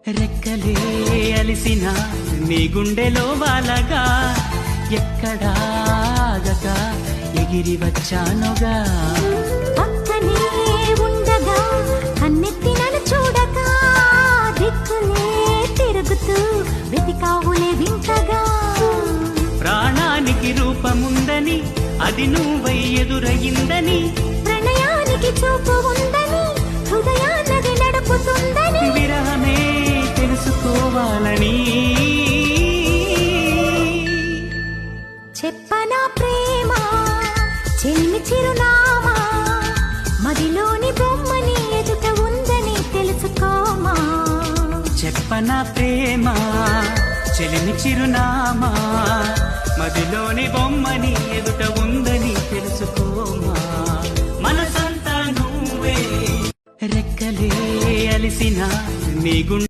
రెక్కలే అలిసిన నీ గుండెలో వాలగా ఎక్కడాగక ఎగిరి వచ్చానుగా. పక్కనే ఉండగా కన్నెత్తి నన్ను చూడగా దిక్కులే తిరుగుతూ వెతికావులే వింతగా. ప్రాణానికి రూపముందని అది నువ్వై ఎదురయిందని, ప్రణయానికి చూపు ఉందని హృదయాన్నది నడుపుతుందని, విరహమే తెలుసుకోవాలని చెప్పనా ప్రేమ చెల్లి చిరునామా, మదిలోని బొమ్మని ఎదుట ఉందని తెలుసుకోమా. చెప్పనా ప్రేమ చెలిమి చిరునామా, మదిలోని బొమ్మని ఎదుట ఉందని తెలుసుకోమా. మనసంతా నువ్వే రెక్కలే అలిసిన నీ గుండె